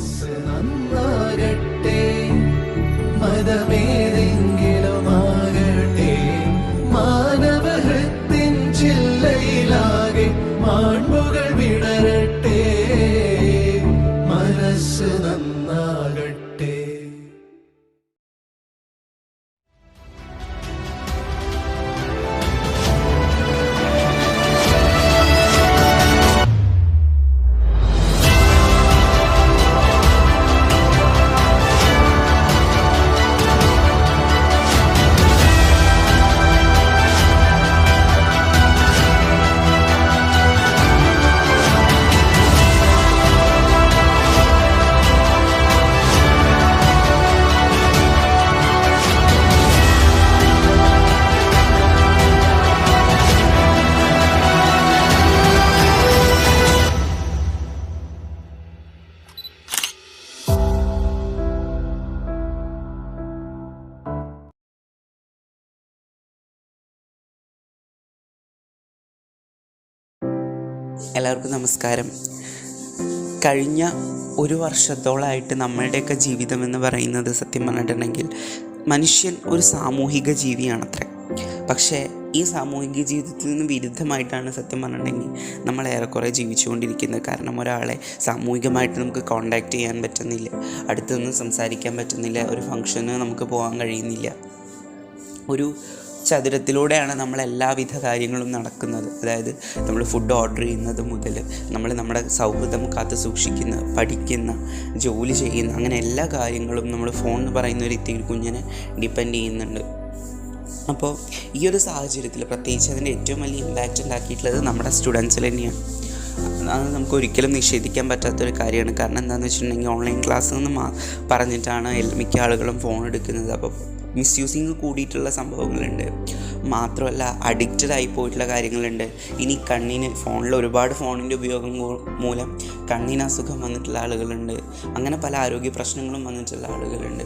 മനസ്സ് നന്നാകട്ടെ, മതമേതെങ്കിലുമാകട്ടെ, മാനവഹൃത്തിൻ ചില്ലയിലാകെ മാൺമുകൾ വിടരട്ടെ, മനസ്സ് നന്നാകട്ടെ. എല്ലാവർക്കും നമസ്കാരം. കഴിഞ്ഞ ഒരു വർഷത്തോളമായിട്ട് നമ്മളുടെയൊക്കെ ജീവിതം എന്ന് പറയുന്നത് സത്യം പറഞ്ഞിട്ടുണ്ടെങ്കിൽ മനുഷ്യൻ ഒരു സാമൂഹിക ജീവിയാണത്രേ. പക്ഷേ ഈ സാമൂഹിക ജീവിതത്തിൽ നിന്ന് വിരുദ്ധമായിട്ടാണ് സത്യം പറഞ്ഞിട്ടുണ്ടെങ്കിൽ നമ്മൾ ഏറെക്കുറെ ജീവിച്ചുകൊണ്ടിരിക്കുന്നത്. കാരണം ഒരാളെ സാമൂഹികമായിട്ട് നമുക്ക് കോണ്ടാക്റ്റ് ചെയ്യാൻ പറ്റുന്നില്ല, അടുത്തു നിന്ന് സംസാരിക്കാൻ പറ്റുന്നില്ല, ഒരു ഫംഗ്ഷന് നമുക്ക് പോകാൻ കഴിയുന്നില്ല. ഒരു ചതുരത്തിലൂടെയാണ് നമ്മളെല്ലാവിധ കാര്യങ്ങളും നടക്കുന്നത്. അതായത് നമ്മൾ ഫുഡ് ഓർഡർ ചെയ്യുന്നത് മുതൽ നമ്മൾ നമ്മുടെ സൗഹൃദം കാത്തു സൂക്ഷിക്കുന്ന, പഠിക്കുന്ന, ജോലി ചെയ്യുന്ന, അങ്ങനെ എല്ലാ കാര്യങ്ങളും നമ്മൾ ഫോൺ എന്ന് പറയുന്ന ഒരു ഇത്തിരി കുഞ്ഞിനെ ഡിപ്പെൻഡ് ചെയ്യുന്നുണ്ട്. അപ്പോൾ ഈ ഒരു സാഹചര്യത്തിൽ പ്രത്യേകിച്ച് അതിൻ്റെ ഏറ്റവും വലിയ ഇമ്പാക്റ്റ് ഉണ്ടാക്കിയിട്ടുള്ളത് നമ്മുടെ സ്റ്റുഡൻസിൽ തന്നെയാണ്. അത് നമുക്ക് ഒരിക്കലും നിഷേധിക്കാൻ പറ്റാത്തൊരു കാര്യമാണ്. കാരണം എന്താണെന്ന് വെച്ചിട്ടുണ്ടെങ്കിൽ ഓൺലൈൻ ക്ലാസ് എന്ന് പറഞ്ഞിട്ടാണ് മിക്ക ആളുകളും ഫോൺ എടുക്കുന്നത്. അപ്പോൾ മിസ്യൂസിങ് കൂടിയിട്ടുള്ള സംഭവങ്ങളുണ്ട്. മാത്രമല്ല അഡിക്റ്റഡ് ആയി പോയിട്ടുള്ള കാര്യങ്ങളുണ്ട്. ഇനി കണ്ണിന് ഒരുപാട് ഫോണിൻ്റെ ഉപയോഗം മൂലം കണ്ണിന് അസുഖം വന്നിട്ടുള്ള ആളുകളുണ്ട്. അങ്ങനെ പല ആരോഗ്യ പ്രശ്നങ്ങളും വന്നിട്ടുള്ള ആളുകളുണ്ട്.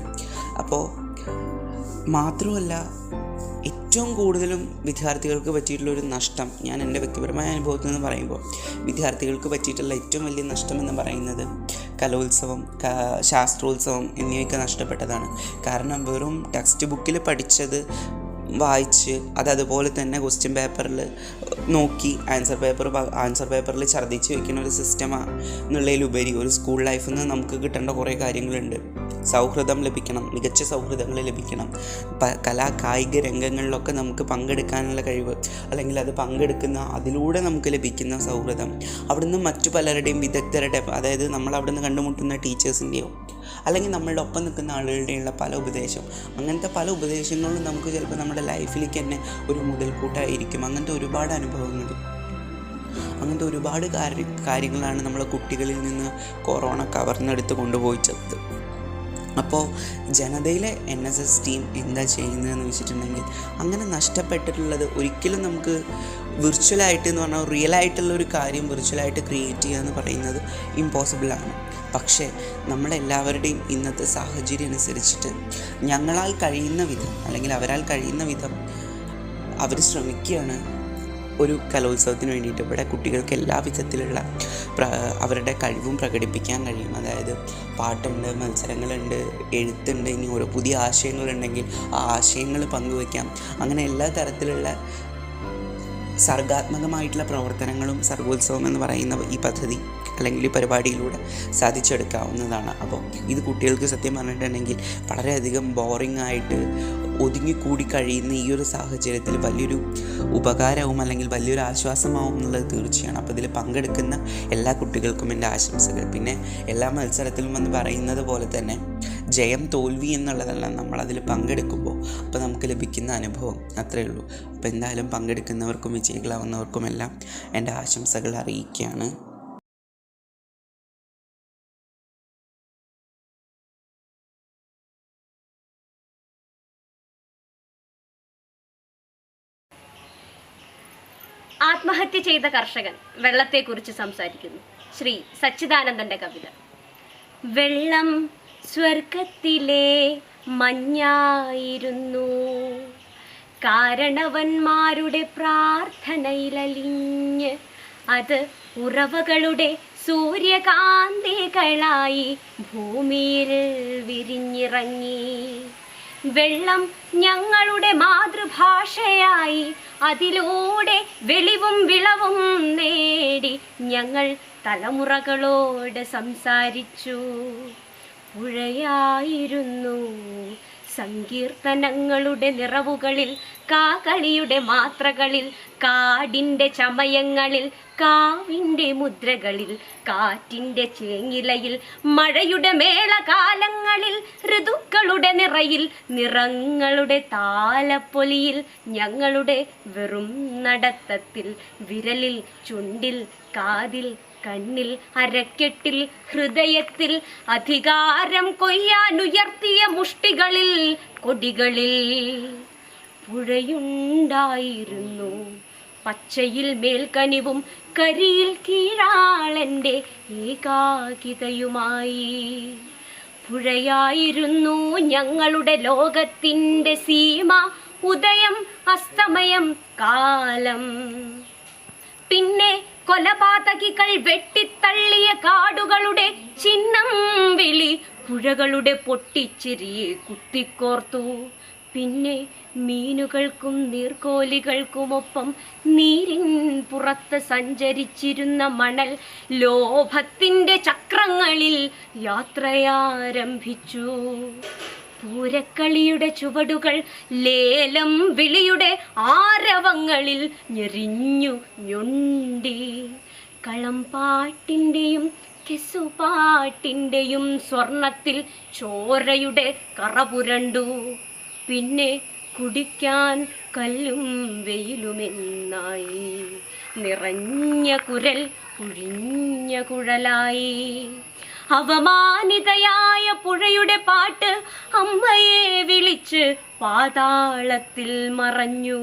അപ്പോൾ മാത്രമല്ല ഏറ്റവും കൂടുതലും വിദ്യാർത്ഥികൾക്ക് പറ്റിയിട്ടുള്ളൊരു നഷ്ടം, ഞാൻ എൻ്റെ വ്യക്തിപരമായ അനുഭവത്തിൽ നിന്ന് പറയുമ്പോൾ വിദ്യാർത്ഥികൾക്ക് പറ്റിയിട്ടുള്ള ഏറ്റവും വലിയ നഷ്ടം എന്ന് പറയുന്നത് കലോത്സവം, ശാസ്ത്രോത്സവം എന്നിവയൊക്കെ നഷ്ടപ്പെട്ടതാണ്. കാരണം വെറും ടെക്സ്റ്റ് ബുക്കിൽ പഠിച്ചത് വായിച്ച് അതുപോലെ തന്നെ ക്വസ്റ്റ്യൻ പേപ്പറിൽ നോക്കി ആൻസർ പേപ്പറിൽ ഛർദ്ദിച്ച് വയ്ക്കുന്ന ഒരു സിസ്റ്റമാണ് എന്നുള്ളതിലുപരി ഒരു സ്കൂൾ ലൈഫിൽ നിന്ന് നമുക്ക് കിട്ടേണ്ട കുറേ കാര്യങ്ങളുണ്ട്. സൗഹൃദം ലഭിക്കണം, മികച്ച സൗഹൃദങ്ങൾ ലഭിക്കണം, കായിക രംഗങ്ങളിലൊക്കെ നമുക്ക് പങ്കെടുക്കാനുള്ള കഴിവ്, അല്ലെങ്കിൽ അത് അതിലൂടെ നമുക്ക് ലഭിക്കുന്ന സൗഹൃദം, അവിടുന്ന് മറ്റു പലരുടെയും വിദഗ്ധരുടെ, അതായത് നമ്മൾ അവിടുന്ന് കണ്ടുമുട്ടുന്ന ടീച്ചേഴ്സിൻ്റെയോ അല്ലെങ്കിൽ നമ്മളുടെ ഒപ്പം നിൽക്കുന്ന ആളുകളുടെയുള്ള പല ഉപദേശം, അങ്ങനത്തെ പല ഉപദേശങ്ങളും നമുക്ക് ചിലപ്പോൾ നമ്മുടെ ലൈഫിലേക്ക് തന്നെ ഒരു മുതൽക്കൂട്ടായിരിക്കും. അങ്ങനത്തെ ഒരുപാട് അനുഭവങ്ങൾ, അങ്ങനത്തെ ഒരുപാട് കാര്യങ്ങളാണ് നമ്മളെ കുട്ടികളിൽ നിന്ന് കൊറോണ കവർന്നെടുത്ത് കൊണ്ടുപോയിച്ചത്. അപ്പോൾ ജനതയിലെ NSS ടീം എന്താ ചെയ്യുന്നതെന്ന് വെച്ചിട്ടുണ്ടെങ്കിൽ അങ്ങനെ നഷ്ടപ്പെട്ടിട്ടുള്ളത് ഒരിക്കലും നമുക്ക് വിർച്വലായിട്ട് എന്ന് പറഞ്ഞാൽ റിയലായിട്ടുള്ള ഒരു കാര്യം വിർച്വലായിട്ട് ക്രിയേറ്റ് ചെയ്യുക എന്ന് പറയുന്നത് ഇമ്പോസിബിളാണ്. പക്ഷേ നമ്മളെല്ലാവരുടെയും ഇന്നത്തെ സാഹചര്യം അനുസരിച്ചിട്ട് ഞങ്ങളാൽ കഴിയുന്ന വിധം അല്ലെങ്കിൽ അവരാൽ കഴിയുന്ന വിധം അവർ ശ്രമിക്കുകയാണ് ഒരു കലോത്സവത്തിന് വേണ്ടിയിട്ട്. ഇവിടെ കുട്ടികൾക്ക് എല്ലാ വിധത്തിലുള്ള അവരുടെ കഴിവും പ്രകടിപ്പിക്കാൻ കഴിയും. അതായത് പാട്ടുണ്ട്, മത്സരങ്ങളുണ്ട്, എഴുത്തുണ്ട്, ഇനി ഓരോ പുതിയ ആശയങ്ങളുണ്ടെങ്കിൽ ആ ആശയങ്ങൾ പങ്കുവയ്ക്കാം. അങ്ങനെ എല്ലാ തരത്തിലുള്ള സർഗാത്മകമായിട്ടുള്ള പ്രവർത്തനങ്ങളും സർഗോത്സവം എന്ന് പറയുന്ന ഈ പദ്ധതി അല്ലെങ്കിൽ ഈ പരിപാടിയിലൂടെ സാധിച്ചെടുക്കാവുന്നതാണ്. അപ്പോൾ ഇത് കുട്ടികൾക്ക് സത്യം പറഞ്ഞിട്ടുണ്ടെങ്കിൽ വളരെയധികം ബോറിംഗ് ആയിട്ട് ഒതുങ്ങിക്കൂടി കഴിയുന്ന ഈ ഒരു സാഹചര്യത്തിൽ വലിയൊരു ഉപകാരവും അല്ലെങ്കിൽ വലിയൊരു ആശ്വാസമാവും എന്നുള്ളത് തീർച്ചയാണ്. അപ്പോൾ ഇതിൽ പങ്കെടുക്കുന്ന എല്ലാ കുട്ടികൾക്കും എൻ്റെ ആശംസകൾ. പിന്നെ എല്ലാ മത്സരത്തിലും എന്ന് പറയുന്നത് പോലെ തന്നെ ജയം തോൽവി എന്നുള്ളതല്ല, നമ്മളതിൽ പങ്കെടുക്കുമ്പോൾ അപ്പോൾ നമുക്ക് ലഭിക്കുന്ന അനുഭവം അത്രയേ ഉള്ളൂ. അപ്പോൾ എന്തായാലും പങ്കെടുക്കുന്നവർക്കും വിജയികളാവുന്നവർക്കുമെല്ലാം എൻ്റെ ആശംസകൾ അറിയിക്കുകയാണ്. ആത്മഹത്യ ചെയ്ത കർഷകൻ വെള്ളത്തെക്കുറിച്ച് സംസാരിക്കുന്നു. ശ്രീ സച്ചിദാനന്ദന്റെ കവിത. വെള്ളം സ്വർഗത്തിലെ മഞ്ഞായിരുന്നു, കാരണവന്മാരുടെ പ്രാർത്ഥനയിലലിഞ്ഞ് അത് ഉറവകളുടെ സൂര്യകാന്തികളായി ഭൂമിയിൽ വിരിഞ്ഞിറങ്ങി. വെള്ളം ഞങ്ങളുടെ മാതൃഭാഷയായി, അതിലൂടെ വെളിവും വിളവും നേടി ഞങ്ങൾ തലമുറകളോട് സംസാരിച്ചു. പുഴയായിരുന്നു സങ്കീർത്തനങ്ങളുടെ നിറവുകളിൽ, കാകളിയുടെ മാത്രകളിൽ, കാടിൻ്റെ ചമയങ്ങളിൽ, കാവിൻ്റെ മുദ്രകളിൽ, കാറ്റിൻ്റെ ചേങ്ങിലയിൽ, മഴയുടെ മേളകാലങ്ങളിൽ, ഋതുക്കളുടെ നിറയിൽ, നിറങ്ങളുടെ താലപ്പൊലിയിൽ, ഞങ്ങളുടെ വെറും നടത്തത്തിൽ, വിരലിൽ, ചുണ്ടിൽ, കാതിൽ, കണ്ണിൽ, അരക്കെട്ടിൽ, ഹൃദയത്തിൽ, അധികാരം കൊയ്യാനുയർത്തിയ മുഷ്ടികളിൽ, കൊടികളിൽ. പുഴയുണ്ടായിരുന്നു പച്ചയിൽ മേൽക്കനിവും, കരിയിൽ കീഴാളൻ്റെ ഏകാകിതയുമായി. പുഴയായിരുന്നു ഞങ്ങളുടെ ലോകത്തിൻ്റെ സീമ, ഉദയം അസ്തമയം കാലം. പിന്നെ കൊലപാതകികൾ വെട്ടിത്തള്ളിയ കാടുകളുടെ ചിഹ്നം വിളി, പുഴകളുടെ പൊട്ടിച്ചിരിയെ കുത്തിക്കോർത്തു. പിന്നെ മീനുകൾക്കും നീർക്കോലികൾക്കുമൊപ്പം നീരിൻ പുറത്ത് സഞ്ചരിച്ചിരുന്ന മണൽ ലോഭത്തിൻ്റെ ചക്രങ്ങളിൽ യാത്രയാരംഭിച്ചു. പൂരക്കളിയുടെ ചുവടുകൾ ലേലം വിളിയുടെ ആരവങ്ങളിൽ ഞെരിഞ്ഞു ഞൊണ്ടി. കളംപാട്ടിൻ്റെയും കെസുപാട്ടിൻ്റെയും സ്വർണത്തിൽ ചോരയുടെ കറപുരണ്ടു. പിന്നെ കുടിക്കാൻ കല്ലും വെയിലുമെന്നായി, നിറഞ്ഞ കുരൽ കുഴിഞ്ഞ കുഴലായി. അവമാനിതയായ പുഴയുടെ പാട്ട് അമ്മയെ വിളിച്ച് പാതാളത്തിൽ മറഞ്ഞു.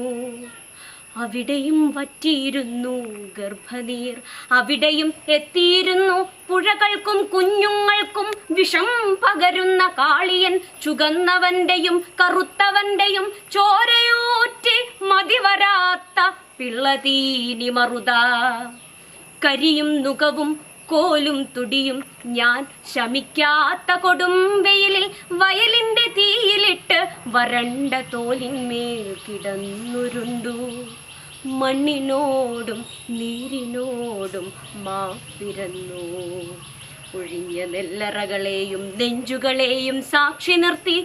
അവിടെയും വറ്റിയിരുന്നു ഗർഭനീർ, അവിടെയും എത്തിയിരുന്നു പുഴകൾക്കും കുഞ്ഞുങ്ങൾക്കും വിഷം പകരുന്ന കാളിയൻ. ചുകന്നവൻ്റെയും കറുത്തവൻ്റെയും ചോരയൂറ്റി മതിവരാത്ത പിള്ളതീനി മറുത. കരിയും നുകവും കോലും തുടിയും ഞാൻ ശമിക്കാത്ത കൊടും വെയിലിൽ വയലിൻ്റെ തീയിലിട്ട് വരണ്ട തോലിന്മേൽ കിടന്നുരുണ്ടു. മണ്ണിനോടും നീരിനോടും മാപ്പിരന്നു. ഒഴിഞ്ഞ നെല്ലറകളെയും നെഞ്ചുകളെയും സാക്ഷി നിർത്തി,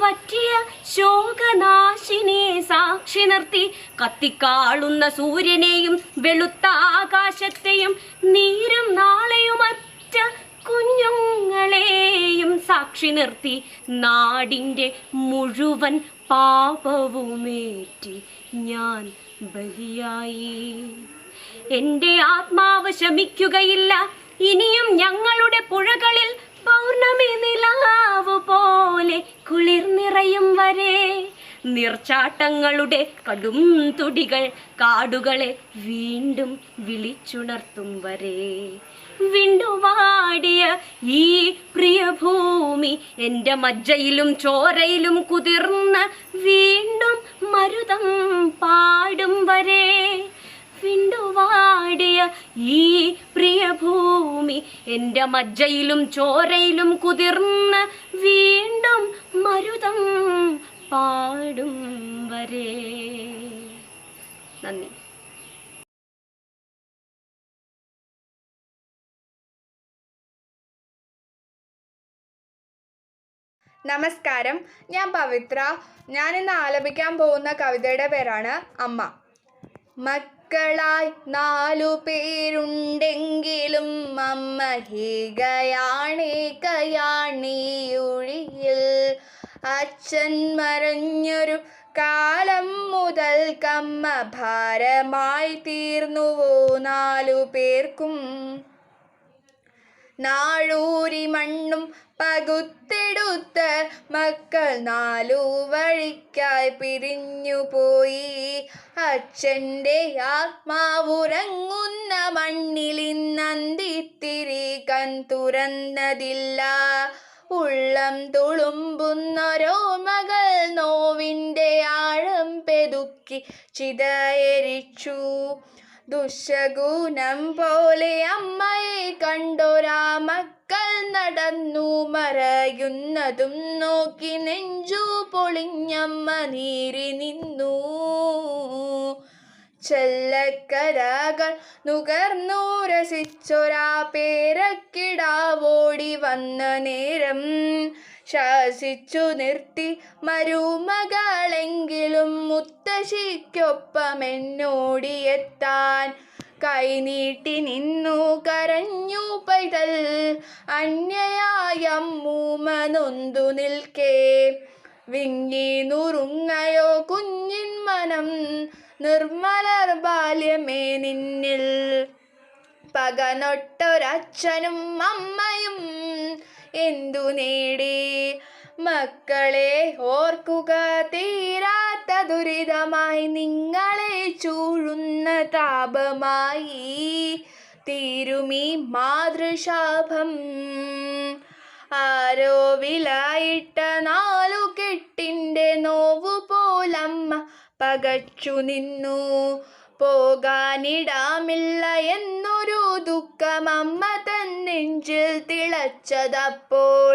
വറ്റിയ ശോകനാശിനിയെ സാക്ഷി നിർത്തി, കത്തിക്കാളുന്ന സൂര്യനെയും വെളുത്ത ആകാശത്തെയും നീരും നാളെയുമറ്റ കുഞ്ഞുങ്ങളെയും സാക്ഷി നിർത്തി, നാടിൻ്റെ മുഴുവൻ പാപവുമേറ്റി ഞാൻ ബലിയായി. എൻ്റെ ആത്മാവ് ശമിക്കുകയില്ല ഇനിയും ഞങ്ങളുടെ പുഴകളിൽ പൗർണമി നിലാവ് പോലെ കുളിർ നിറയും വരെ. നീർച്ചാട്ടങ്ങളുടെ കടും തുടികൾ കാടുകളെ വീണ്ടും വിളിച്ചുണർത്തും വരെ. വിണ്ടുവാടിയ ഈ പ്രിയഭൂമി എൻ്റെ മജ്ജയിലും ചോരയിലും കുതിർന്ന് വീണ്ടും മരുതം പാടും വരെ. വിണ്ടുവാടിയ ഈ പ്രിയഭൂമി എൻ്റെ മജ്ജയിലും ചോരയിലും കുതിർന്ന് വീണ്ടും മരുതം പാടും വരെ. നന്ദി. നമസ്കാരം, ഞാൻ പവിത്ര. ഞാനിന്ന് ആലപിക്കാൻ പോകുന്ന കവിതയുടെ പേരാണ് അമ്മ. മക്കളായി 4 പേരുണ്ടെങ്കിലും അമ്മ ഏകയാണേകയാണിയുഴിയിൽ. അച്ഛൻ മറഞ്ഞൊരു കാലം മുതൽക്കമ്മ ഭാരമായി തീർന്നുവോ 4 പേർക്കും. നാഴൂരി മണ്ണും പകുത്തെടുത്ത മക്കൾ 4 വഴിക്കായി പിരിഞ്ഞുപോയി. അച്ഛൻ്റെ ആത്മാവുറങ്ങുന്ന മണ്ണിലിന്നന്തിത്തിരി കൺ തുറന്നതില്ല. ഉള്ളം തുളുമ്പുന്നൊരോർമ്മകൾ നോവിൻ്റെ ആഴം പെതുക്കി ചിതയരിച്ചു. ദുശകുനം പോലെ അമ്മയെ കണ്ടോരാ മക്കൾ നടന്നു മറയുന്നതും നോക്കി നെഞ്ചു പൊളിഞ്ഞമ്മ നീറി നിന്നു. ചെല്ലക്കരകൾ നുകർന്നു രസിച്ചൊരാ പേരക്കിടാവോടി വന്ന നേരം ശാസിച്ചു നിർത്തി മരുമകളെങ്കിലും മുത്തശ്ശിക്കൊപ്പം എന്നോടിയെത്താൻ. കൈനീട്ടി നിന്നു കരഞ്ഞു പൈതൽ അന്യയായ അമ്മൂമ്മ നൊന്തു നിൽക്കേ. വിങ്ങി നുറുങ്ങയോ കുഞ്ഞിൻ മനം നിർമ്മലർ ബാല്യമേ നിന്നിൽ. പകനൊട്ടൊരച്ഛനും അമ്മയും എന്തു നേടി മക്കളെ ഓർക്കുക തീരാത്ത ദുരിതമായി നിങ്ങളെ ചൂഴുന്ന താപമായി തീരുമീ മാതൃശാപം. ആരോ വിലായിട്ട നാലുകെട്ടിൻ്റെ നോവു പോലമ്മ പകച്ചു നിന്നു. പോകാനിടാമില്ല എന്നൊരു ദുഃഖം അമ്മ തൻ നെഞ്ചിൽ തിളച്ചതപ്പോൾ.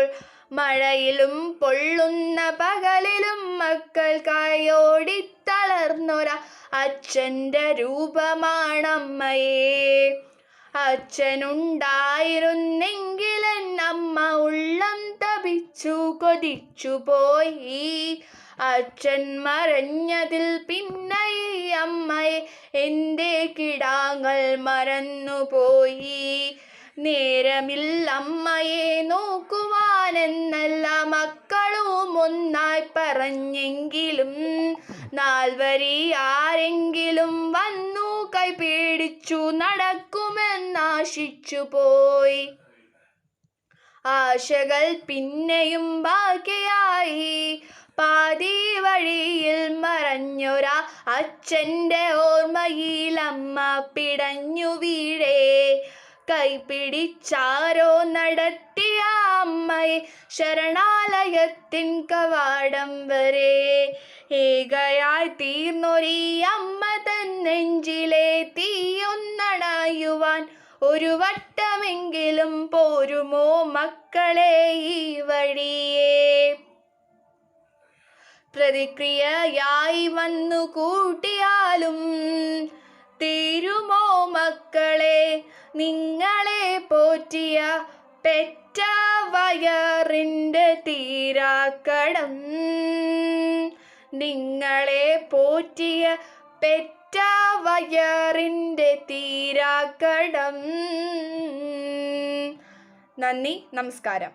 മഴയിലും പൊള്ളുന്ന പകലിലും മക്കൾക്കായി ഓടിത്തളർന്നൊര അച്ഛൻ്റെ രൂപമാണമ്മയെ. അച്ഛനുണ്ടായിരുന്നെങ്കിലെൻ അമ്മ ഉള്ളം തപിച്ചു കൊതിച്ചു പോയി. അച്ഛൻ മറഞ്ഞതിൽ പിന്നെ ഈ അമ്മയെ എൻ്റെ കിടാങ്ങൾ മറന്നുപോയി. നേരമില്ലമ്മയെ നോക്കുവാനെന്നല്ല മക്കളും ഒന്നായി പറഞ്ഞെങ്കിലും നാൽവരി ആരെങ്കിലും വന്നു കൈപിടിച്ചു നടക്കുമെന്നാശിച്ചു പോയി. ആശകൾ പിന്നെയും ബാക്കിയായി. പാതി വഴിയിൽ മറഞ്ഞൊരാ അച്ഛൻ്റെ ഓർമ്മയിലമ്മ പിടഞ്ഞു വീഴേ. കൈപിടിച്ചാരോ നടത്തിയ അമ്മയെ ശരണാലയത്തിൻ കവാടം വരെ. ഏകയായി തീർന്നൊരീ അമ്മ തൻ നെഞ്ചിലെ തീയൊന്നണയുവാൻ ഒരു വട്ടമെങ്കിലും പോരുമോ മക്കളെ ഈ വഴിയേ. പ്രതിക്രിയയായി വന്നു കൂട്ടിയാലും തീരുമോ മക്കളെ നിങ്ങളെ പോറ്റിയ പെറ്റ വയറിൻ്റെ തീരാക്കടം. നിങ്ങളെ പോറ്റിയ പെറ്റ വയറിൻ്റെ തീരാക്കടം. നന്ദി, നമസ്കാരം.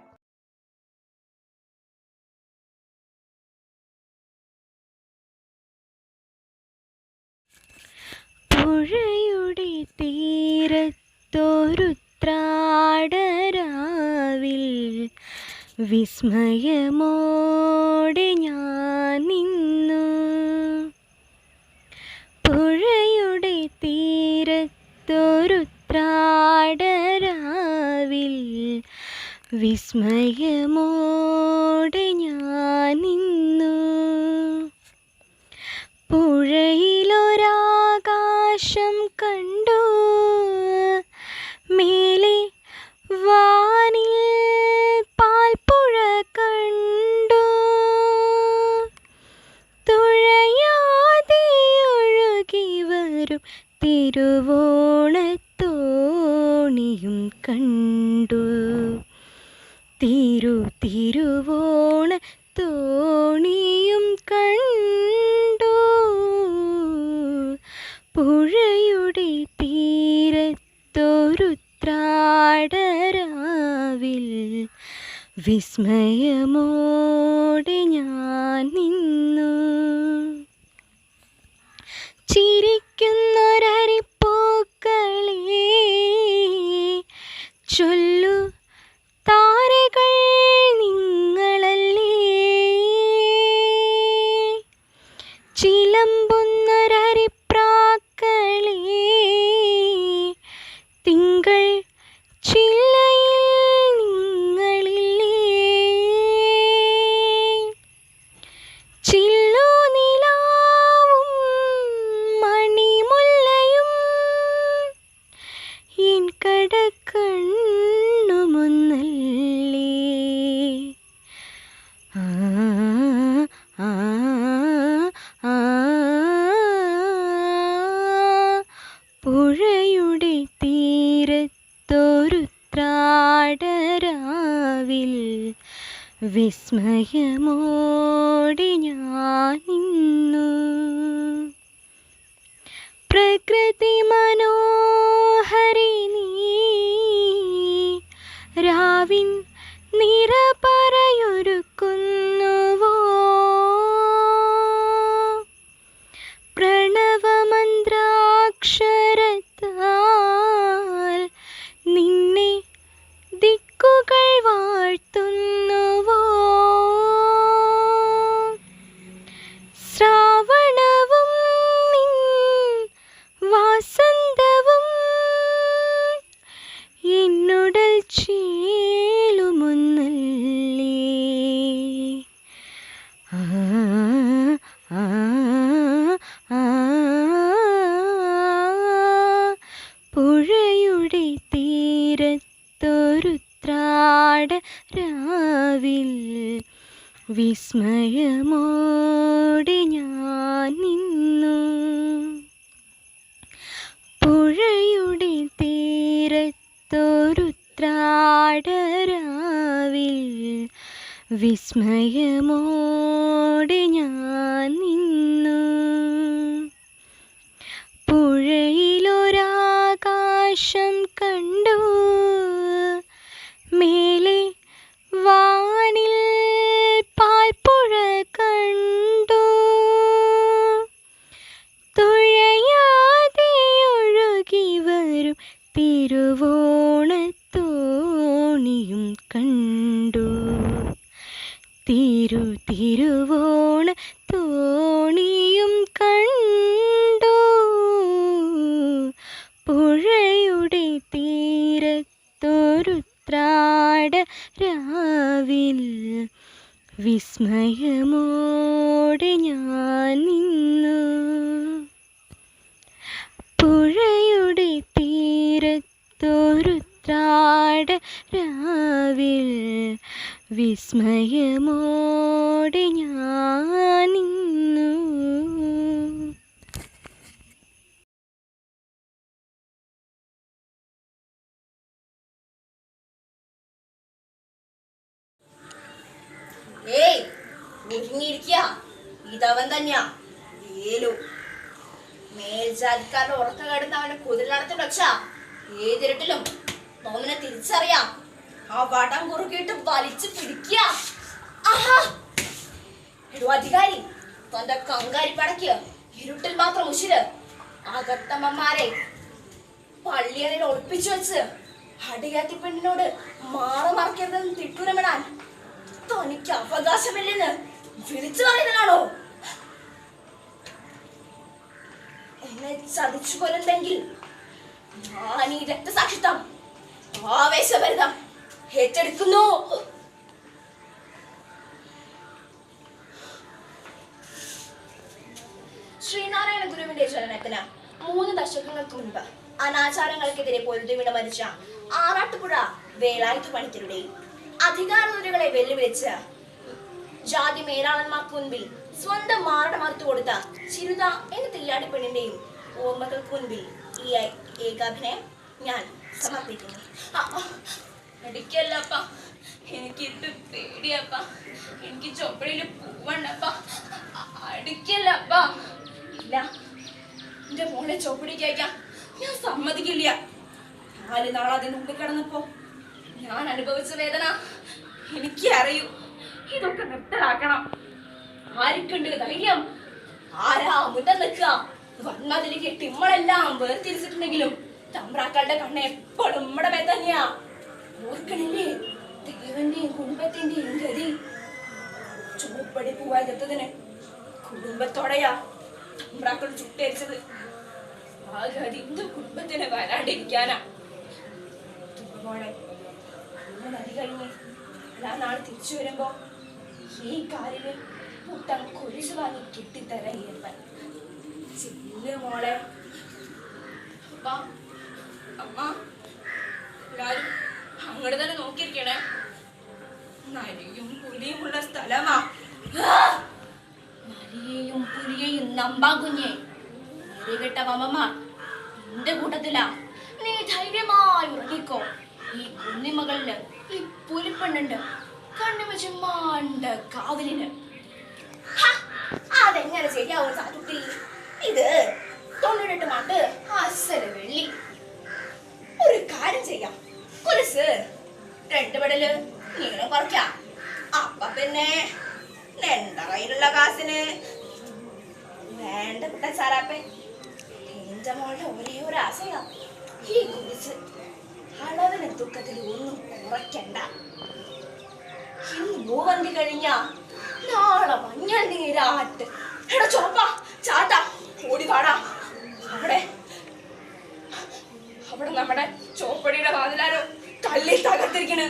പുഴയുടെ തീരത്തൊരുത്രാടരാവിൽ വിസ്മയമോടെ ഞാൻ നിന്നു. പുഴയുടെ തീരത്തൊരുത്രാടരാവിൽ വിസ്മയമോടെ ഞാൻ നിന്നു. പുഴയിലൊരാകാശം കണ്ടു, മേലെ വാനിൽ പാൽപ്പുഴ കണ്ടു. തുഴയാതെ ഒഴുകി വരും തിരുവോണത്തോണിയും കണ്ടു. തിരുവോണത്തോണിയും കണ്ടു. പുഴയുടെ തീരത്തൊരുത്രാടരാവിൽ വിസ്മയമോടെ ഞാൻ നിന്നു. ചിരിക്കുന്നൊരരിപ്പൂക്കളെ ചൊല്ലു താരകൾ നിങ്ങളല്ലേ. ചിലമ്പുന്നൊരരിപ്രാക്കളെ തിങ്കൾ ചില്ലയിൽ നിങ്ങളില്ലേ. ചില്ലു നിലാവും മണിമുല്ലയും രാവിൽ വിസ്മയമോടെ ഞാൻ നിന്നു. പ്രകൃതി മനോഹരി നീ രാവിൻ നിറ പറയൊരുക്കുന്നുവോ. പ്രണവമന്ത്രാക്ഷരത്താൽ നിന്നെ ദിക്കുകൾ വാഴ്ത്തുന്നുവോ. ശ്രാവണവും നിൻ വാസന്തവും എന്നുടൽ ചേലുമൊന്നല്ലേ. ആ ആ ആ പുഴയുടെ തീരത്തൊരുത്രാട രാവിൽ വിസ്മയമോടെ ഞാൻ നിന്നു. പുഴയുടെ തീരത്തൊരുത്രാട രാവിൽ വിസ്മയമോടെ ഞാൻ നിന്നു. പുഴയിലൊരാകാശം കണ്ടു, മേലെ വാനിൽ പാൽപ്പുഴ കണ്ടു. തുഴയാതെ ഒഴുകി വരും തിരുവോണത്തോണിയും കണ്ടു. തിരുവോണ തോണിയും കണ്ടു. പുഴയുടെ തീരത്തൊരുത്രാട രാവിൽ വിസ്മയമോടെ ഞാൻ നിന്നു. പുഴയുടെ തീരത്തൊരുത്രാട രാവിൽ വിസ്മയമോടെ ഞാൻ നിന്നു. ഏയ് ഒരുങ്ങിയിരിക്ക, ഇതവൻ തന്നെയാ വേലു. മേൽജാതിക്കാരുടെ ഉറക്ക കെടുന്ന അവന്റെ കുതിരടത്തിന്റെ ഒച്ച ഏതിരട്ടിലും നോമിനെ തിരിച്ചറിയാം. ആ വടം കുറുക്കിയിട്ട് വലിച്ചു പിടിക്കുക. അധികാരി തന്റെ കങ്കാരി പടയ്ക്ക് ഇരുട്ടിൽ മാത്രം ഉശിര്. അകത്തമ്മമാരെ പള്ളിയറയിൽ ഒളിപ്പിച്ചു വെച്ച് അടിയാത്തി പെണ്ണിനോട് മാറ മറക്കരുതെന്ന് തിട്ടൂരമിടാൻ തനിക്ക് അവകാശമില്ലെന്ന് വിളിച്ചു പറയുന്നതാണോ? എന്നെ ചതിച്ചു കൊല്ലുന്നെങ്കിൽ ഞാൻ ഈ രക്തസാക്ഷിത്വം ആവേശഭരിതം ഏറ്റെടുക്കുന്നു. ശ്രീനാരായണ ഗുരുവിന്റെ ജനനത്തിന് 3 ദശകങ്ങൾക്ക് മുൻപ് അനാചാരങ്ങൾക്കെതിരെ പൊരുതുവിട മരിച്ച ആറാട്ടുപുഴ വേലായുധ പണിക്കരുടെ അധികാരങ്ങളെ വെല്ലുവിളിച്ച് ജാതി മേലാളന്മാർക്ക് മുൻപിൽ സ്വന്തം മാറടമർത്തു കൊടുത്ത ചിരുത എന്ന തെയ്യാടി പെണ്ണിന്റെയും ഓർമ്മകൾക്ക് മുൻപിൽ ഈ ഏകാഭിനയം ഞാൻ സമർപ്പിക്കുന്നു. അടിക്കല്ലപ്പ, എനിക്കിട്ട് പേടിയപ്പ, എനിക്ക് ചൊപ്പടിയില് പോവണ്ടപ്പ, അടിക്കല്ലപ്പ. ഇല്ല, എന്റെ മോളെ ചൊപ്പടിക്ക് അയക്കാൻ ഞാൻ സമ്മതിക്കില്ല. 4 നാൾ അതിനുള്ളിൽ കിടന്നപ്പോ ഞാൻ അനുഭവിച്ച വേദന എനിക്ക് അറിയൂ. ഇതൊക്കെ നിർത്തലാക്കണം. ആർക്കുണ്ട് ധൈര്യം? ആരാ മുന്നിൽ നിൽക്കുക? വന്നതിലേക്ക് ടിമ്മളെല്ലാം വേർതിരിച്ചിട്ടുണ്ടെങ്കിലും തമ്പ്രാക്കളുടെ കണ്ണ് എപ്പോഴും നമ്മുടെ മേ തന്നെയാ. ഓർക്കണില്ലേ ദേവന്റെയും കുടുംബത്തിന്റെയും ഗതി? ചുവപ്പടി പൂവായതിന് കുടുംബത്തോടെയാ തമ്പ്രാക്കൾ ചുട്ടരിച്ചത്. ആ ഗതി എന്റെ കുടുംബത്തിന് വരാണ്ടിരിക്കാനാ. മോളെ നദി കഴിഞ്ഞ് ആ നാളെ തിരിച്ചു വരുമ്പോ ഈ കാലിന് പുട്ടം കുരിശ് വാങ്ങി കെട്ടിത്തരയപ്പൻ. ചില്ല മോളെ. അപ്പ അമ്മ എല്ലാരും അങ്ങോട്ട് തന്നെ നോക്കിയിരിക്കണേ. നരിയും പുലിയുമുള്ള സ്ഥലമാ. നരിയെയും പുലിയെയും നമ്പാ കുഞ്ഞെ. നരികെട്ട മമ്മ എന്റെ കൂട്ടത്തിലാ. നീ ധൈര്യമായി ഉറങ്ങിക്കോ. ഈ കുഞ്ഞിമകളില് ഈ പുലിപ്പ പെണ്ണുണ്ട് കണ്ണിമച്ചി മാണ്ട കാവലിന്. അതെങ്ങനെ ശരിയാവും സാധുട്ടി? ഇത് 98 മാണ്ട് അസല് വെള്ളി. ഒരു കാര്യം ചെയ്യാം, കൊലുസ് 2 പെടല് നീളം കുറയ്ക്കാം. അപ്പൊ പിന്നെ എന്റെ കയ്യിലുള്ള കാശിന് വേണ്ടപ്പെട്ട സാറാപ്പൻ എന്റെ മോളുടെ ഒരേ ഒരു ആശയാ ഈ കൊലുസ്. അളവിന് തൂക്കത്തിൽ ഒന്നും കുറയ്ക്കണ്ട. ഇന്ന് മൂവന്തി കഴിഞ്ഞ നാളെ മഞ്ഞൾ നീരാട്ട്. എടാ ചുറപ്പാ ചാട്ടാ ഓടി പാടാ. അവിടെ നമ്മുടെ ചോപ്പടിയുടെ വാതിലാരോ തല്ലി തകർത്തിരിക്കണ്.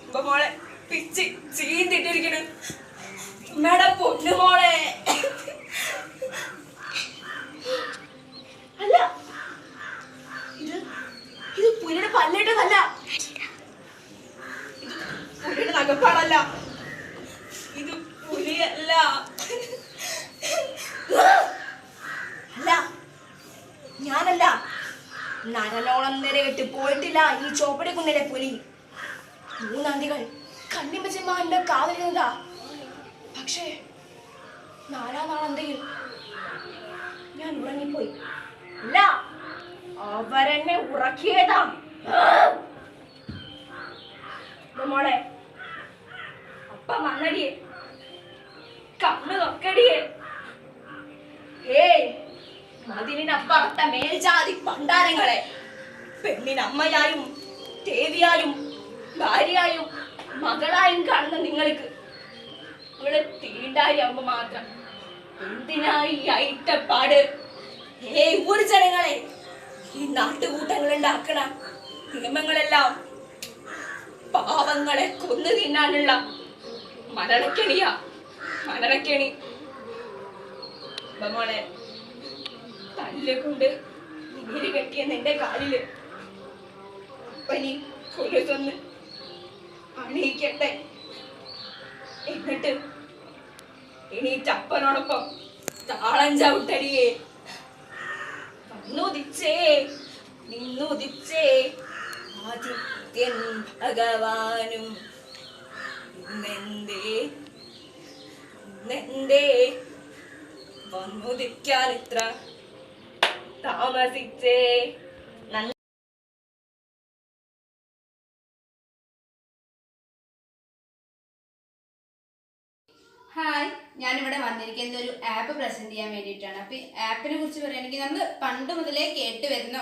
ഇപ്പൊ മോളെ പിച്ച് ചീന്തിട്ടിരിക്കണ്. അമ്മയുടെ പൊന്നു മോളെ. അല്ല ഇത് പുലിയുടെ പല്ലിട്ടതല്ല, ഇത് പുലിയുടെ നഗപ്പാടല്ല, ഇത് പുലിയല്ല. അല്ല ഞാനല്ല, നരലോളം നിരയിട്ട് പോയിട്ടില്ല ഈ ചോപ്പടി കുന്നിലെ പുലി. 3 നന്ദികൾ കണ്ണിമച്ചമ്മാന്റെ കാവലിരുന്നതാ. പക്ഷേ 4ാം നാളന്തയിൽ ഞാൻ ഉറങ്ങിപ്പോയി. അല്ല അവരെന്നെ ഉറക്കിയതാ. മോളെ അപ്പ മണ്ണടിയെ കണ്ണ് തൊക്കടിയെ. അതിനപ്പുറത്തെ മേൽജാതി പണ്ടാരങ്ങളെ പെണ്ണിനമ്മയായും ദേവിയായും ഭാര്യയായും മകളായും കാണുന്ന നിങ്ങൾക്ക് ഇവിടെ തീണ്ടാരിയാകുമ്പോ മാത്രം എന്തിനായി അയിട്ടപ്പാട്? ഊർ ജനങ്ങളെ, ഈ നാട്ടുകൂട്ടങ്ങൾ ഉണ്ടാക്കണ നിയമങ്ങളെല്ലാം പാവങ്ങളെ കൊന്നു തിന്നാനുള്ള മരണക്കെണിയാ, മരണക്കെണി. മോളെ തല്ല് കൊണ്ട് നീര് കെട്ടിയ നിന്റെ കാലില് പനി കൊലുസൊന്ന് അണിയിക്കട്ടെ. എന്നിട്ട് ഇനി ചപ്പനോടൊപ്പം താളം ചവിട്ടടിയേ. വന്നുദിച്ചേ നിന്നുദിച്ചേ ആദിത്യൻ ഭഗവാനും ഇന്നെന്തേ വന്നുദിക്കാൻ ഇത്ര താമസിച്ചേ. ഹായ്, ഞാനിവിടെ വന്നിരിക്കുന്നത് ഒരു ആപ്പ് പ്രസന്റ് ചെയ്യാൻ വേണ്ടിയിട്ടാണ്. അപ്പോൾ ഈ ആപ്പിനെ കുറിച്ച് പറയുകയാണെങ്കിൽ നമ്മൾ പണ്ട് മുതലേ കേട്ട് വരുന്ന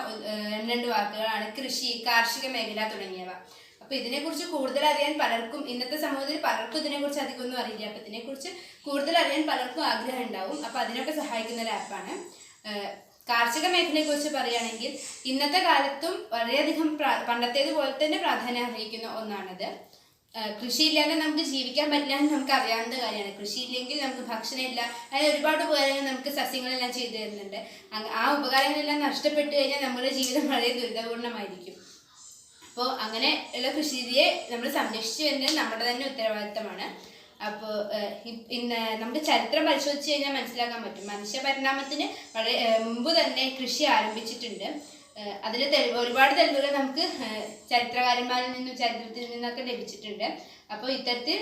2 വാക്കുകളാണ് കൃഷി, കാർഷിക മേഖല തുടങ്ങിയവ. അപ്പോൾ ഇതിനെക്കുറിച്ച് കൂടുതൽ അറിയാൻ പലർക്കും, ഇന്നത്തെ സമൂഹത്തിൽ പലർക്കും ഇതിനെക്കുറിച്ച് അധികമൊന്നും അറിയില്ല. അപ്പോൾ ഇതിനെക്കുറിച്ച് കൂടുതൽ അറിയാൻ പലർക്കും ആഗ്രഹം ഉണ്ടാവും. അപ്പോൾ അതിനൊക്കെ സഹായിക്കുന്ന ഒരു ആപ്പാണ്. കാർഷിക മേഖലയെക്കുറിച്ച് പറയുകയാണെങ്കിൽ ഇന്നത്തെ കാലത്തും വളരെയധികം പണ്ടത്തേതുപോലെ തന്നെ പ്രാധാന്യം അർഹിക്കുന്ന ഒന്നാണത്. കൃഷിയില്ലാതെ നമുക്ക് ജീവിക്കാൻ പറ്റില്ല എന്ന് നമുക്ക് അറിയാവുന്ന കാര്യമാണ്. കൃഷിയില്ലെങ്കിൽ നമുക്ക് ഭക്ഷണമില്ല. അതിന് ഒരുപാട് ഉപകാരങ്ങൾ നമുക്ക് സസ്യങ്ങളെല്ലാം ചെയ്തു തരുന്നുണ്ട്. ആ ഉപകാരങ്ങളെല്ലാം നഷ്ടപ്പെട്ടു കഴിഞ്ഞാൽ നമ്മുടെ ജീവിതം വളരെ ദുരിതപൂർണ്ണമായിരിക്കും. അപ്പോൾ അങ്ങനെ ഉള്ള കൃഷിരീതിയെ നമ്മൾ സംരക്ഷിച്ചു വരുന്നത് നമ്മുടെ തന്നെ ഉത്തരവാദിത്തമാണ്. അപ്പോൾ ഇന്ന് നമുക്ക് ചരിത്രം പരിശോധിച്ച് കഴിഞ്ഞാൽ മനസ്സിലാക്കാൻ പറ്റും, മനുഷ്യ പരിണാമത്തിന് വളരെ മുമ്പ് തന്നെ കൃഷി ആരംഭിച്ചിട്ടുണ്ട്. അതിൽ ഒരുപാട് തെളിവുകൾ നമുക്ക് ചരിത്രകാരന്മാരിൽ നിന്നും ചരിത്രത്തിൽ നിന്നൊക്കെ ലഭിച്ചിട്ടുണ്ട്. അപ്പോൾ ഇത്തരത്തിൽ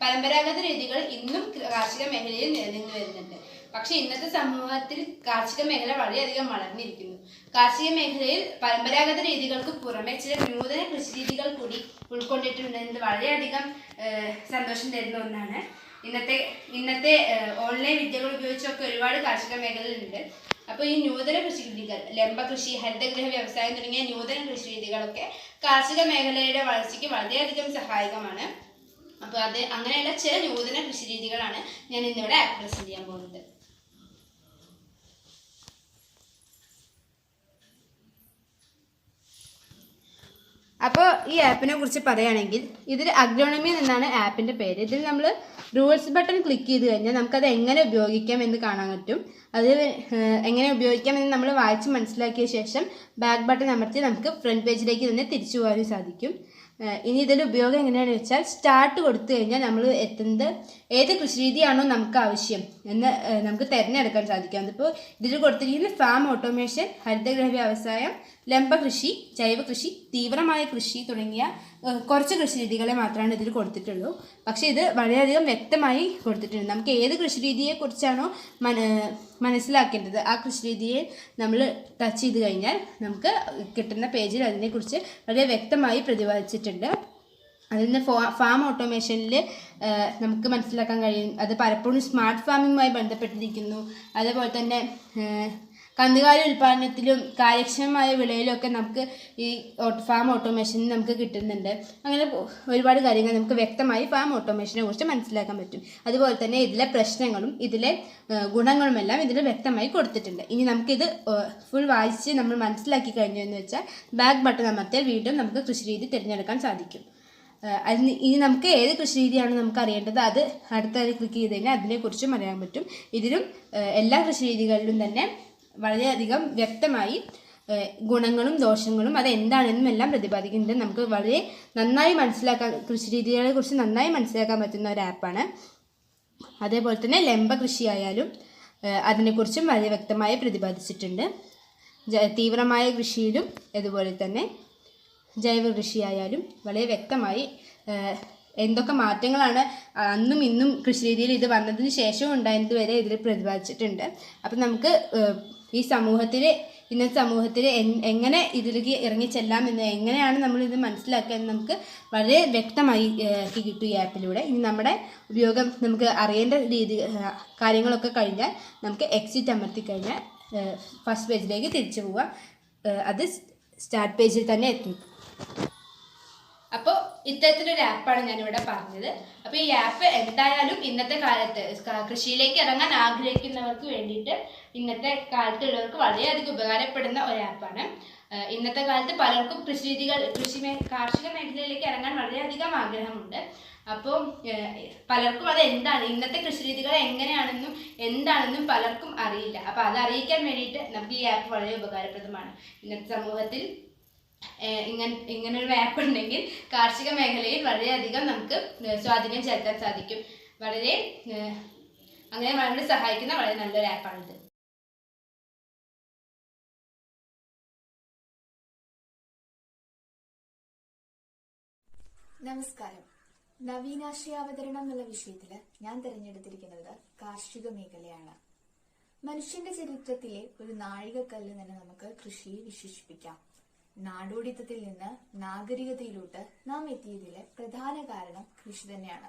പരമ്പരാഗത രീതികൾ ഇന്നും കാർഷിക മേഖലയിൽ നിലനിന്ന് വരുന്നുണ്ട്. പക്ഷെ ഇന്നത്തെ സമൂഹത്തിൽ കാർഷിക മേഖല വളരെയധികം വളർന്നിരിക്കുന്നു. കാർഷിക മേഖലയിൽ പരമ്പരാഗത രീതികൾക്ക് പുറമെ ചില നൂതന കൃഷി രീതികൾ കൂടി ഉൾക്കൊണ്ടിട്ടുണ്ടെന്നത് വളരെയധികം സന്തോഷം തരുന്ന ഒന്നാണ്. ഇന്നത്തെ ഓൺലൈൻ വിദ്യകൾ ഉപയോഗിച്ചൊക്കെ ഒരുപാട് കാർഷിക മേഖലയിലുണ്ട്. അപ്പോൾ ഈ നൂതന കൃഷി രീതികൾ, ലംബ കൃഷി, ഹരിതഗൃഹ വ്യവസായം തുടങ്ങിയ നൂതന കൃഷി രീതികളൊക്കെ കാർഷിക മേഖലയുടെ വളർച്ചയ്ക്ക് വളരെയധികം സഹായകമാണ്. അപ്പോൾ അങ്ങനെയുള്ള ചില നൂതന കൃഷി രീതികളാണ് ഞാൻ ഇന്നിവിടെ പ്രസന്റ് ചെയ്യാൻ പോകുന്നത്. അപ്പോൾ ഈ ആപ്പിനെ കുറിച്ച് പറയുകയാണെങ്കിൽ ഇതിൽ അഗ്രോണമി എന്നാണ് ആപ്പിൻ്റെ പേര്. ഇതിൽ നമ്മൾ റൂൾസ് ബട്ടൺ ക്ലിക്ക് ചെയ്ത് കഴിഞ്ഞാൽ നമുക്കത് എങ്ങനെ ഉപയോഗിക്കാം എന്ന് കാണാൻ പറ്റും. അത് എങ്ങനെ ഉപയോഗിക്കാം എന്ന് നമ്മൾ വായിച്ച് മനസ്സിലാക്കിയ ശേഷം ബാക്ക് ബട്ടൺ അമർത്തി നമുക്ക് ഫ്രണ്ട് പേജിലേക്ക് തന്നെ തിരിച്ചു പോകാനും സാധിക്കും. ഇനി ഇതിൻ്റെ ഉപയോഗം എങ്ങനെയാണെന്ന് വെച്ചാൽ സ്റ്റാർട്ട് കൊടുത്തു കഴിഞ്ഞാൽ നമ്മൾ എത്തുന്നത് ഏത് കൃഷിരീതിയാണോ നമുക്ക് ആവശ്യം എന്ന് നമുക്ക് തിരഞ്ഞെടുക്കാൻ സാധിക്കും. അതിപ്പോൾ ഇതിൽ കൊടുത്തിരിക്കുന്ന ഫാം ഓട്ടോമേഷൻ, ഹരിതഗൃഹ വ്യവസായം ലംബകൃഷി, ജൈവകൃഷി, തീവ്രമായ കൃഷി തുടങ്ങിയ കുറച്ച് കൃഷി രീതികളെ മാത്രമാണ് ഇതിൽ കൊടുത്തിട്ടുള്ളൂ. പക്ഷേ ഇത് വളരെയധികം വ്യക്തമായി കൊടുത്തിട്ടുണ്ട്. നമുക്ക് ഏത് കൃഷി രീതിയെക്കുറിച്ചാണോ മനസ്സിലാക്കേണ്ടത് ആ കൃഷി രീതിയെ നമ്മൾ ടച്ച് ചെയ്ത് കഴിഞ്ഞാൽ നമുക്ക് കിട്ടുന്ന പേജിൽ അതിനെക്കുറിച്ച് വളരെ വ്യക്തമായി പ്രതിപാദിച്ചിട്ടുണ്ട്. അതിൽ നിന്ന് ഫാം ഓട്ടോമേഷനിൽ നമുക്ക് മനസ്സിലാക്കാൻ കഴിയും. അത് പലപ്പോഴും സ്മാർട്ട് ഫാമിങ്ങുമായി ബന്ധപ്പെട്ടിരിക്കുന്നു. അതേപോലെ തന്നെ കന്നുകാലി ഉൽപ്പാദനത്തിലും കാര്യക്ഷമമായ വിളയിലും ഒക്കെ നമുക്ക് ഈ ഫാം ഓട്ടോമേഷനിൽ നമുക്ക് കിട്ടുന്നുണ്ട്. അങ്ങനെ ഒരുപാട് കാര്യങ്ങൾ നമുക്ക് വ്യക്തമായി ഫാം ഓട്ടോമേഷനെ കുറിച്ച് മനസ്സിലാക്കാൻ പറ്റും. അതുപോലെ തന്നെ ഇതിലെ പ്രശ്നങ്ങളും ഇതിലെ ഗുണങ്ങളുമെല്ലാം ഇതിൽ വ്യക്തമായി കൊടുത്തിട്ടുണ്ട്. ഇനി നമുക്കിത് ഫുൾ വായിച്ച് നമ്മൾ മനസ്സിലാക്കി കഴിഞ്ഞു എന്ന് വെച്ചാൽ ബാക്ക് ബട്ടൺ അമർത്തിയാൽ വീണ്ടും നമുക്ക് കൃഷി രീതി തിരഞ്ഞെടുക്കാൻ സാധിക്കും. ഇനി നമുക്ക് ഏത് കൃഷി രീതിയാണ് നമുക്ക് അറിയേണ്ടത് അത് അടുത്തത് ക്ലിക്ക് ചെയ്ത് കഴിഞ്ഞാൽ അതിനെക്കുറിച്ചും അറിയാൻ പറ്റും. ഇതിലും എല്ലാ കൃഷി രീതികളിലും തന്നെ വളരെയധികം വ്യക്തമായി ഗുണങ്ങളും ദോഷങ്ങളും അത് എന്താണെന്നും എല്ലാം പ്രതിപാദിക്കുന്നുണ്ട്. നമുക്ക് വളരെ നന്നായി മനസ്സിലാക്കാൻ കൃഷി രീതികളെ കുറിച്ച് നന്നായി മനസ്സിലാക്കാൻ പറ്റുന്ന ഒരു ആപ്പാണ്. അതേപോലെ തന്നെ ലംബ കൃഷിയായാലും അതിനെക്കുറിച്ചും വളരെ വ്യക്തമായി പ്രതിപാദിച്ചിട്ടുണ്ട്. തീവ്രമായ കൃഷിയിലും അതുപോലെ തന്നെ ജൈവ കൃഷിയായാലും വളരെ വ്യക്തമായി എന്തൊക്കെ മാറ്റങ്ങളാണ് അന്നും ഇന്നും കൃഷി രീതിയിൽ ഇത് വന്നതിന് ശേഷവും ഉണ്ടായത് വരെ ഇതിൽ പ്രതിപാദിച്ചിട്ടുണ്ട്. അപ്പം നമുക്ക് ഈ ഇന്നത്തെ സമൂഹത്തിൽ എങ്ങനെ ഇതിലേക്ക് ഇറങ്ങിച്ചെല്ലാമെന്ന് എങ്ങനെയാണ് നമ്മളിത് മനസ്സിലാക്കുക എന്ന് നമുക്ക് വളരെ വ്യക്തമായി കിട്ടും ഈ ആപ്പിലൂടെ. ഇനി നമ്മുടെ ഉപയോഗം നമുക്ക് അറിയേണ്ട കാര്യങ്ങളൊക്കെ കഴിഞ്ഞാൽ നമുക്ക് എക്സിറ്റ് അമർത്തി കഴിഞ്ഞാൽ ഫസ്റ്റ് പേജിലേക്ക് തിരിച്ചു പോവുക. അത് സ്റ്റാർട്ട് പേജിൽ തന്നെ എത്തും. അപ്പോൾ ഇത്തരത്തിലൊരു ആപ്പാണ് ഞാനിവിടെ പറഞ്ഞത്. അപ്പോൾ ഈ ആപ്പ് എന്തായാലും ഇന്നത്തെ കാലത്ത് കൃഷിയിലേക്ക് ഇറങ്ങാൻ ആഗ്രഹിക്കുന്നവർക്ക് വേണ്ടിയിട്ട് ഇന്നത്തെ കാലത്തുള്ളവർക്ക് വളരെയധികം ഉപകാരപ്പെടുന്ന ഒരു ആപ്പാണ്. ഇന്നത്തെ കാലത്ത് പലർക്കും കാർഷിക മേഖലയിലേക്ക് ഇറങ്ങാൻ വളരെയധികം ആഗ്രഹമുണ്ട്. അപ്പോൾ പലർക്കും അത് എന്താണ് ഇന്നത്തെ കൃഷി രീതികൾ എങ്ങനെയാണെന്നും എന്താണെന്നും പലർക്കും അറിയില്ല. അപ്പോൾ അത് അറിയിക്കാൻ വേണ്ടിയിട്ട് നമുക്ക് ഈ ആപ്പ് വളരെ ഉപകാരപ്രദമാണ്. ഇന്നത്തെ സമൂഹത്തിൽ ഇങ്ങനൊരു ആപ്പ് ഉണ്ടെങ്കിൽ കാർഷിക മേഖലയിൽ വളരെയധികം നമുക്ക് സ്വാധീനം ചെലുത്താൻ സാധിക്കും. അങ്ങനെ വളരെ സഹായിക്കുന്ന വളരെ നല്ലൊരു ആപ്പാണിത്. നമസ്കാരം. നവീനാശയാവതരണം എന്നുള്ള വിഷയത്തില് ഞാൻ തിരഞ്ഞെടുത്തിരിക്കുന്നത് കാർഷിക മേഖലയാണ്. മനുഷ്യന്റെ ചരിത്രത്തിലെ ഒരു നാഴികക്കല്ല് തന്നെ നമുക്ക് കൃഷിയെ വിശേഷിപ്പിക്കാം. നാടോടിത്തത്തിൽ നിന്ന് നാഗരികതയിലോട്ട് നാം എത്തിയതിലെ പ്രധാന കാരണം കൃഷി തന്നെയാണ്.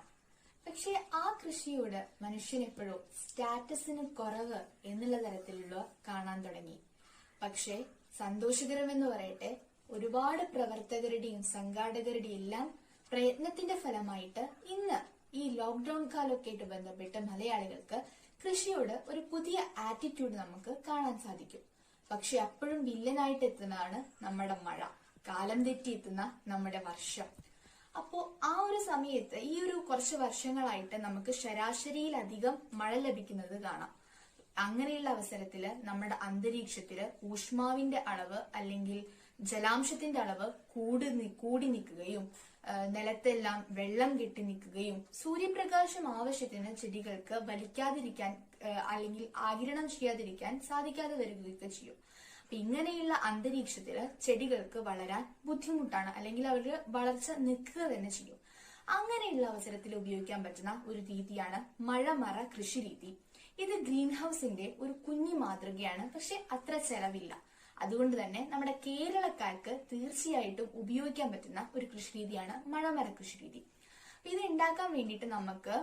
പക്ഷെ ആ കൃഷിയോട് മനുഷ്യൻ എപ്പോഴോ സ്റ്റാറ്റസിന് കുറവ് എന്നുള്ള തരത്തിലുള്ള കാണാൻ തുടങ്ങി. പക്ഷെ സന്തോഷകരമെന്ന് പറയട്ടെ, ഒരുപാട് പ്രവർത്തകരുടെയും സംഘാടകരുടെയും എല്ലാം പ്രയത്നത്തിന്റെ ഫലമായിട്ട് ഇന്ന് ഈ ലോക്ക്ഡൌൺ കാലമൊക്കെ ആയിട്ട് ബന്ധപ്പെട്ട് മലയാളികൾക്ക് കൃഷിയോട് ഒരു പുതിയ ആറ്റിറ്റ്യൂഡ് നമുക്ക് കാണാൻ സാധിക്കും. പക്ഷെ അപ്പോഴും വില്ലനായിട്ട് എത്തുന്നതാണ് നമ്മുടെ മഴ, കാലം തെറ്റി എത്തുന്ന നമ്മുടെ വർഷം. അപ്പോ ആ ഒരു സമയത്ത് ഈ ഒരു കുറച്ച് വർഷങ്ങളായിട്ട് നമുക്ക് ശരാശരിയിലധികം മഴ ലഭിക്കുന്നത് കാണാം. അങ്ങനെയുള്ള അവസരത്തില് നമ്മുടെ അന്തരീക്ഷത്തില് ഊഷ്മാവിന്റെ അളവ് അല്ലെങ്കിൽ ജലാംശത്തിന്റെ അളവ് കൂടി നിൽക്കുകയും നിലത്തെല്ലാം വെള്ളം കെട്ടി നിൽക്കുകയും സൂര്യപ്രകാശം ആവശ്യത്തിന് ചെടികൾക്ക് വലിക്കാതിരിക്കാൻ അല്ലെങ്കിൽ ആഗിരണം ചെയ്യാതിരിക്കാൻ സാധിക്കാതെ വരികയൊക്കെ ചെയ്യും. അപ്പൊ ഇങ്ങനെയുള്ള അന്തരീക്ഷത്തില് ചെടികൾക്ക് വളരാൻ ബുദ്ധിമുട്ടാണ്, അല്ലെങ്കിൽ അവര് വളർച്ച നിൽക്കുക തന്നെ ചെയ്യും. അങ്ങനെയുള്ള അവസരത്തിൽ ഉപയോഗിക്കാൻ പറ്റുന്ന ഒരു രീതിയാണ് മഴമറ കൃഷി രീതി. ഇത് ഗ്രീൻ ഹൗസിന്റെ ഒരു കുഞ്ഞു മാതൃകയാണ്, പക്ഷെ അത്ര ചെലവില്ല. അതുകൊണ്ട് തന്നെ നമ്മുടെ കേരളക്കാർക്ക് തീർച്ചയായിട്ടും ഉപയോഗിക്കാൻ പറ്റുന്ന ഒരു കൃഷി രീതിയാണ് മഴമര കൃഷി രീതി. ഇത് ഉണ്ടാക്കാൻ വേണ്ടിയിട്ട് നമുക്ക്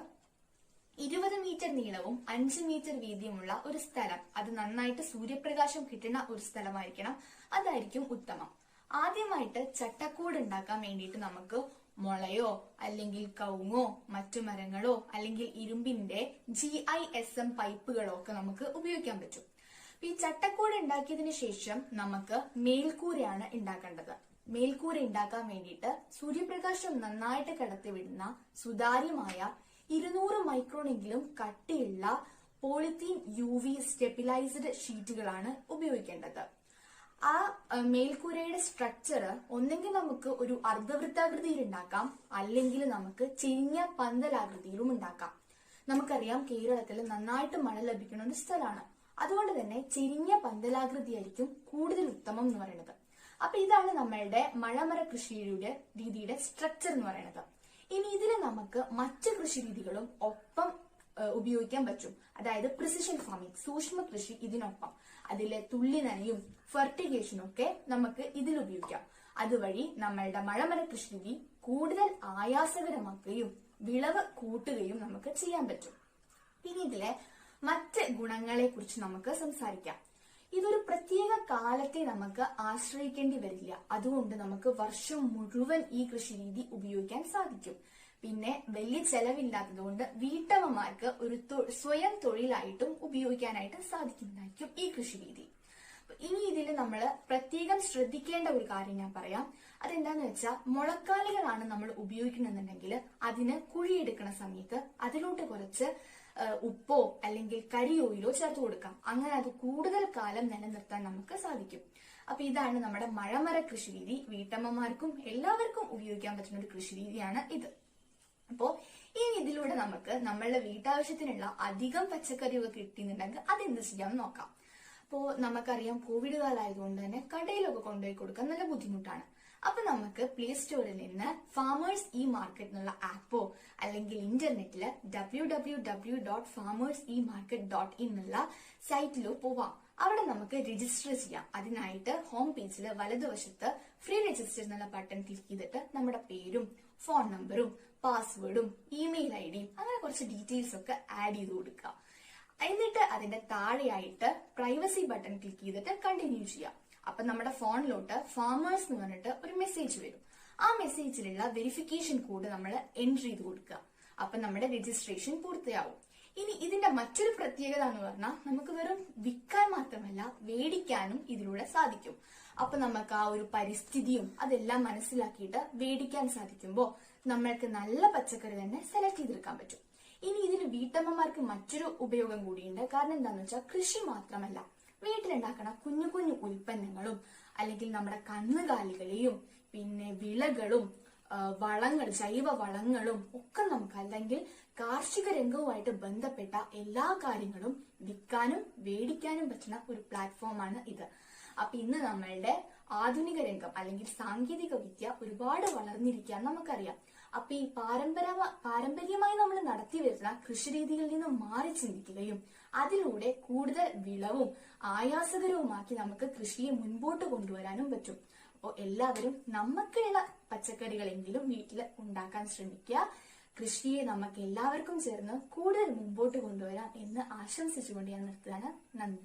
20 മീറ്റർ നീളവും 5 മീറ്റർ വീതിയുമുള്ള ഒരു സ്ഥലം, അത് നന്നായിട്ട് സൂര്യപ്രകാശം കിട്ടുന്ന ഒരു സ്ഥലമായിരിക്കണം. അതായിരിക്കും ഉത്തമം. ആദ്യമായിട്ട് ചട്ടക്കൂട് ഉണ്ടാക്കാൻ വേണ്ടിയിട്ട് നമുക്ക് മുളയോ അല്ലെങ്കിൽ കവുങ്ങോ മറ്റു മരങ്ങളോ അല്ലെങ്കിൽ ഇരുമ്പിന്റെ GISM പൈപ്പുകളോ ഒക്കെ നമുക്ക് ഉപയോഗിക്കാൻ പറ്റും. ഈ ചട്ടക്കൂട് ഉണ്ടാക്കിയതിനു ശേഷം നമുക്ക് മേൽക്കൂരയാണ് ഉണ്ടാക്കേണ്ടത്. മേൽക്കൂര ഉണ്ടാക്കാൻ വേണ്ടിയിട്ട് സൂര്യപ്രകാശം നന്നായിട്ട് കടത്തിവിടുന്ന സുതാര്യമായ 200 മൈക്രോണെങ്കിലും കട്ടിയുള്ള പോളിത്തീൻ UV സ്റ്റെബിലൈസ്ഡ് ഷീറ്റുകളാണ് ഉപയോഗിക്കേണ്ടത്. ആ മേൽക്കൂരയുടെ സ്ട്രക്ചർ ഒന്നെങ്കിൽ നമുക്ക് ഒരു അർദ്ധവൃത്താകൃതിയിൽ ഉണ്ടാക്കാം, അല്ലെങ്കിൽ നമുക്ക് ചെരിഞ്ഞ പന്തലാകൃതിയിലും ഉണ്ടാക്കാം. നമുക്കറിയാം കേരളത്തിൽ നന്നായിട്ട് മഴ ലഭിക്കുന്ന ഒരു സ്ഥലമാണ്. അതുകൊണ്ട് തന്നെ ചെരിഞ്ഞ പന്തലാകൃതിയായിരിക്കും കൂടുതൽ ഉത്തമം എന്ന് പറയുന്നത്. അപ്പൊ ഇതാണ് നമ്മളുടെ മഴമര കൃഷിയുടെ രീതിയുടെ സ്ട്രക്ചർ എന്ന് പറയുന്നത്. ഇനി ഇതിൽ നമുക്ക് മറ്റ് കൃഷി രീതികളും ഒപ്പം ഉപയോഗിക്കാൻ പറ്റും. അതായത് പ്രിസിഷൻ ഫാമിംഗ്, സൂക്ഷ്മ കൃഷി ഇതിനൊപ്പം അതിലെ തുള്ളി നനയും ഫെർട്ടിഗേഷനും ഒക്കെ നമുക്ക് ഇതിൽ ഉപയോഗിക്കാം. അതുവഴി നമ്മളുടെ മഴമര കൃഷി രീതി കൂടുതൽ ആയാസകരമാക്കുകയും വിളവ് കൂട്ടുകയും നമുക്ക് ചെയ്യാൻ പറ്റും. ഇനി ഇതിലെ മറ്റ് ഗുണങ്ങളെ കുറിച്ച് നമുക്ക് സംസാരിക്കാം. ഇതൊരു പ്രത്യേക കാലത്തെ നമുക്ക് ആശ്രയിക്കേണ്ടി വരില്ല. അതുകൊണ്ട് നമുക്ക് വർഷം മുഴുവൻ ഈ കൃഷി രീതി ഉപയോഗിക്കാൻ സാധിക്കും. പിന്നെ വലിയ ചെലവില്ലാത്തതുകൊണ്ട് വീട്ടമ്മമാർക്ക് ഒരു സ്വയം തൊഴിലായിട്ടും ഉപയോഗിക്കാനായിട്ട് സാധിക്കുന്നതായിരിക്കും ഈ കൃഷി രീതി. ഇനി ഇതിൽ നമ്മൾ പ്രത്യേകം ശ്രദ്ധിക്കേണ്ട ഒരു കാര്യം ഞാൻ പറയാം. അതെന്താന്ന് വെച്ചാൽ മുളക്കാലികളാണ് നമ്മൾ ഉപയോഗിക്കണമെന്നുണ്ടെങ്കിൽ അതിന് കുഴിയെടുക്കുന്ന സമയത്ത് അതിലോട്ട് കുറച്ച് ഉപ്പോ അല്ലെങ്കിൽ കരി ഓയിലോ ചേർത്ത് കൊടുക്കാം. അങ്ങനെ അത് കൂടുതൽ കാലം നിലനിർത്താൻ നമുക്ക് സാധിക്കും. അപ്പൊ ഇതാണ് നമ്മുടെ മഴമര കൃഷി രീതി. വീട്ടമ്മമാർക്കും എല്ലാവർക്കും ഉപയോഗിക്കാൻ പറ്റുന്ന ഒരു കൃഷി രീതിയാണ് ഇത്. അപ്പോ ഇനി ഇതിലൂടെ നമുക്ക് നമ്മളുടെ വീട്ടാവശ്യത്തിനുള്ള അധികം പച്ചക്കറിയൊക്കെ കിട്ടിയെന്നുണ്ടെങ്കിൽ അതെന്ത് ചെയ്യാമെന്ന് നോക്കാം. അപ്പോ നമുക്കറിയാം കോവിഡ് കാലമായതുകൊണ്ട് തന്നെ കടയിലൊക്കെ കൊണ്ടുപോയി കൊടുക്കാൻ നല്ല ബുദ്ധിമുട്ടാണ്. അപ്പൊ നമുക്ക് പ്ലേ സ്റ്റോറിൽ നിന്ന് ഫാമേഴ്സ് ഇ മാർക്കറ്റ് എന്നുള്ള ആപ്പോ അല്ലെങ്കിൽ ഇന്റർനെറ്റില് www.farmersemarket.in എന്നുള്ള സൈറ്റിലോ പോവാം. അവിടെ നമുക്ക് രജിസ്റ്റർ ചെയ്യാം. അതിനായിട്ട് ഹോം പേജിൽ വലതുവശത്ത് ഫ്രീ രജിസ്റ്റർ എന്നുള്ള ബട്ടൺ ക്ലിക്ക് ചെയ്തിട്ട് നമ്മുടെ പേരും ഫോൺ നമ്പറും പാസ്വേഡും ഇമെയിൽ ഐഡിയും അങ്ങനെ കുറച്ച് ഡീറ്റെയിൽസ് ഒക്കെ ആഡ് ചെയ്ത് കൊടുക്കുക. എന്നിട്ട് അതിന്റെ താഴെയായിട്ട് പ്രൈവസി ബട്ടൺ ക്ലിക്ക് ചെയ്തിട്ട് കണ്ടിന്യൂ ചെയ്യാം. അപ്പൊ നമ്മുടെ ഫോണിലോട്ട് ഫാമേഴ്സ് എന്ന് പറഞ്ഞിട്ട് ഒരു മെസ്സേജ് വരും. ആ മെസ്സേജിലുള്ള വെരിഫിക്കേഷൻ കോഡ് നമ്മൾ എൻട്രി ചെയ്ത് കൊടുക്കുക. അപ്പൊ നമ്മുടെ രജിസ്ട്രേഷൻ പൂർത്തിയാവും. ഇനി ഇതിന്റെ മറ്റൊരു പ്രത്യേകത എന്ന് പറഞ്ഞാൽ നമുക്ക് വെറും വിൽക്കാൻ മാത്രമല്ല വേടിക്കാനും ഇതിലൂടെ സാധിക്കും. അപ്പൊ നമുക്ക് ആ ഒരു പരിസ്ഥിതിയും അതെല്ലാം മനസ്സിലാക്കിയിട്ട് വേടിക്കാൻ സാധിക്കുമ്പോൾ നമ്മൾക്ക് നല്ല പച്ചക്കറി തന്നെ സെലക്ട് ചെയ്തെടുക്കാൻ പറ്റും. ഇനി ഇതിന് വീട്ടമ്മമാർക്ക് മറ്റൊരു ഉപയോഗം കൂടിയുണ്ട്. കാരണം എന്താണെന്ന് വെച്ചാൽ കൃഷി മാത്രമല്ല, വീട്ടിലുണ്ടാക്കണ കുഞ്ഞു കുഞ്ഞു ഉൽപ്പന്നങ്ങളും അല്ലെങ്കിൽ നമ്മുടെ കന്നുകാലികളെയും പിന്നെ വിളകളും വളങ്ങൾ, ജൈവ വളങ്ങളും ഒക്കെ നമുക്ക് അല്ലെങ്കിൽ കാർഷിക രംഗവുമായിട്ട് ബന്ധപ്പെട്ട എല്ലാ കാര്യങ്ങളും വിൽക്കാനും വേടിക്കാനും പറ്റുന്ന ഒരു പ്ലാറ്റ്ഫോമാണ് ഇത്. അപ്പൊ ഇന്ന് നമ്മളുടെ ആധുനിക രംഗം അല്ലെങ്കിൽ സാങ്കേതിക വിദ്യ ഒരുപാട് വളർന്നിരിക്കാൻ നമുക്കറിയാം. അപ്പൊ ഈ പാരമ്പര്യമായി നമ്മൾ നടത്തി വരുന്ന കൃഷിരീതികളിൽ നിന്നും മാറി ചിന്തിക്കുകയും അതിലൂടെ കൂടുതൽ വിളവും ആയാസകരവുമാക്കി നമുക്ക് കൃഷിയെ മുൻപോട്ട് കൊണ്ടുവരാനും പറ്റും. അപ്പോൾ എല്ലാവരും നമുക്കുള്ള പച്ചക്കറികളെങ്കിലും വീട്ടിൽ ഉണ്ടാക്കാൻ ശ്രമിക്കുക. കൃഷിയെ നമുക്ക് എല്ലാവർക്കും ചേർന്ന് കൂടുതൽ മുമ്പോട്ട് കൊണ്ടുവരാം എന്ന് ആശംസിച്ചുകൊണ്ട് ഞാൻ നിർത്തുകയാണ്. നന്ദി.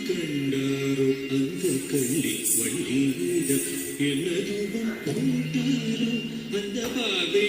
கண்டாரோ அந்த கள்ளி வண்டியிட என்ன ரூபம் போட்டாரோ அந்த பாதை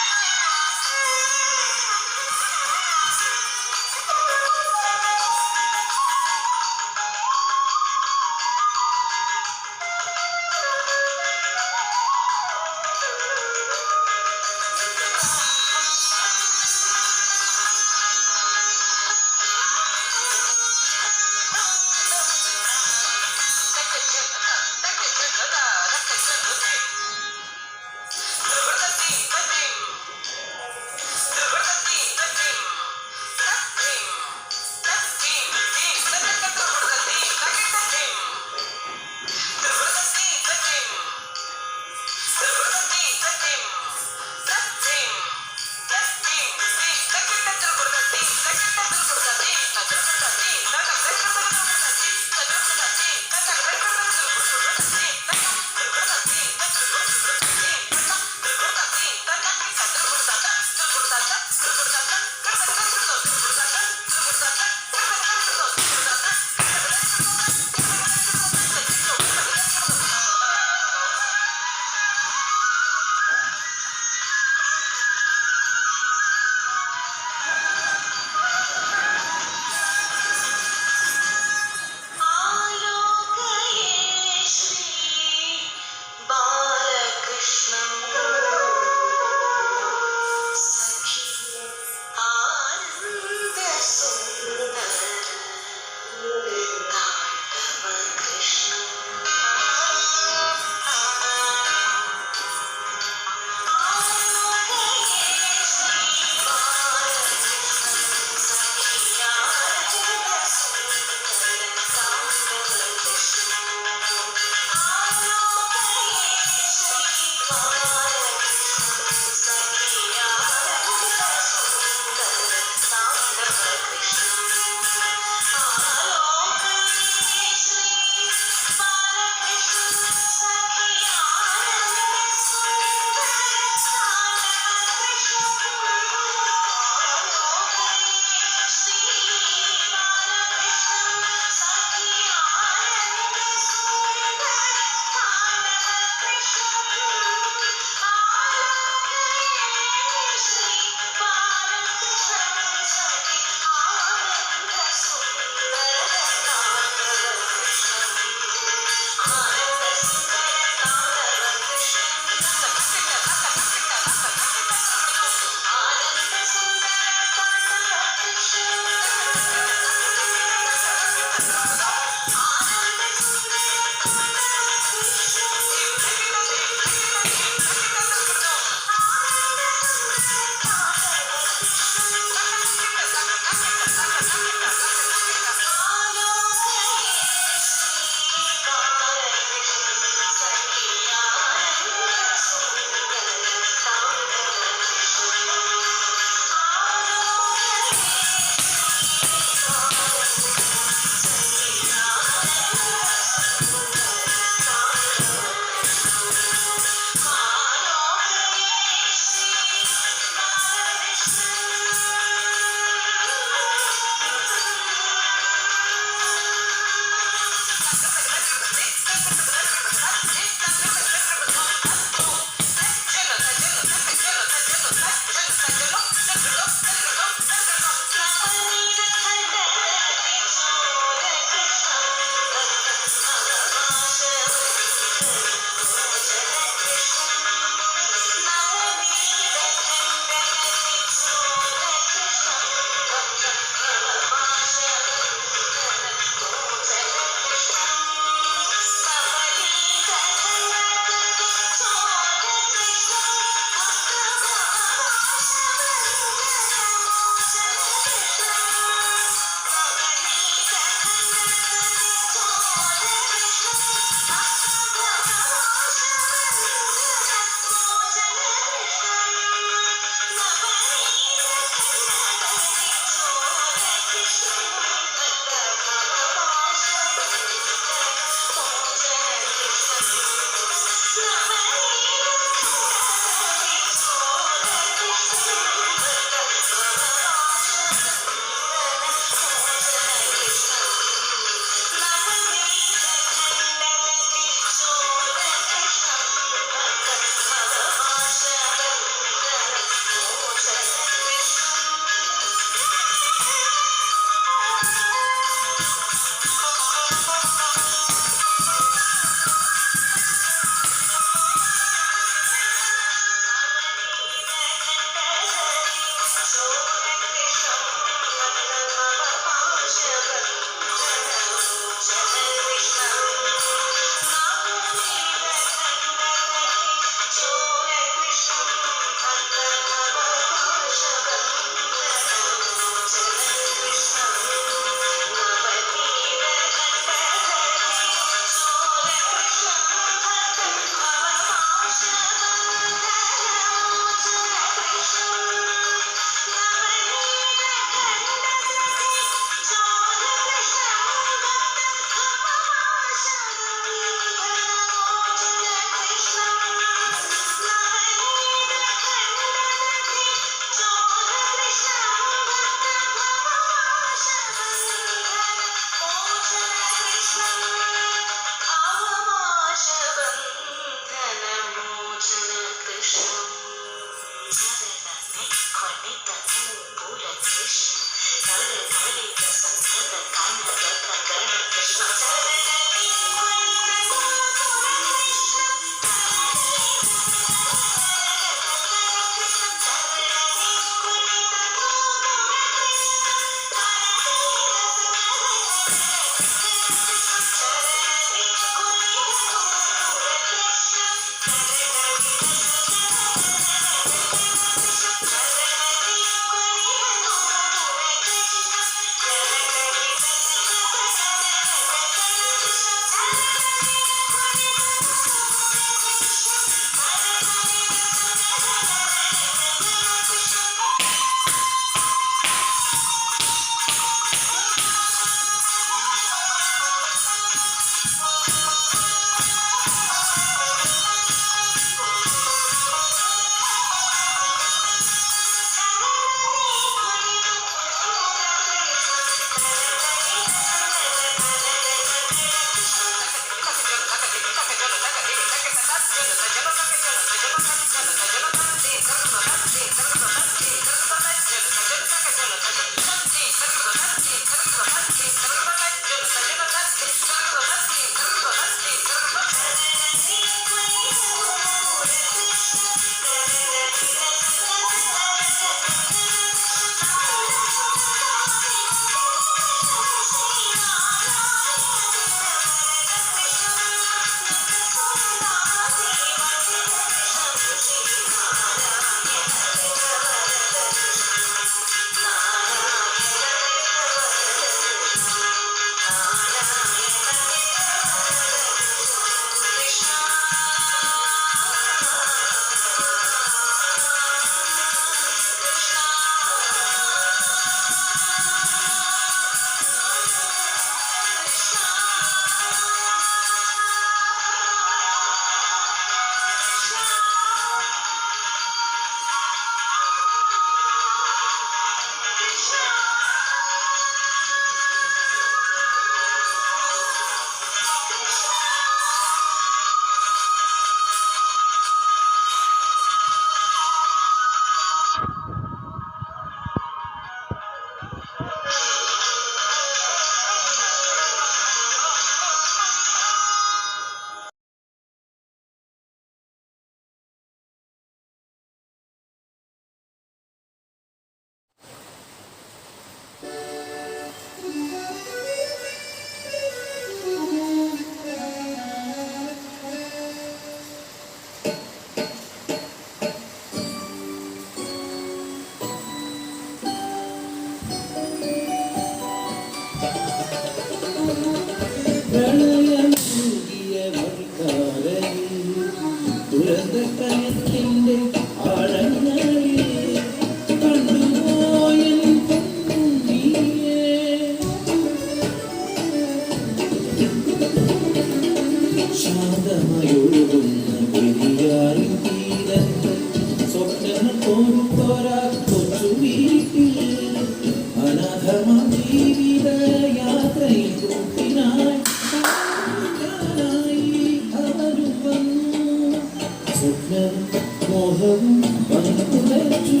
മോഹവും പങ്കുവച്ചു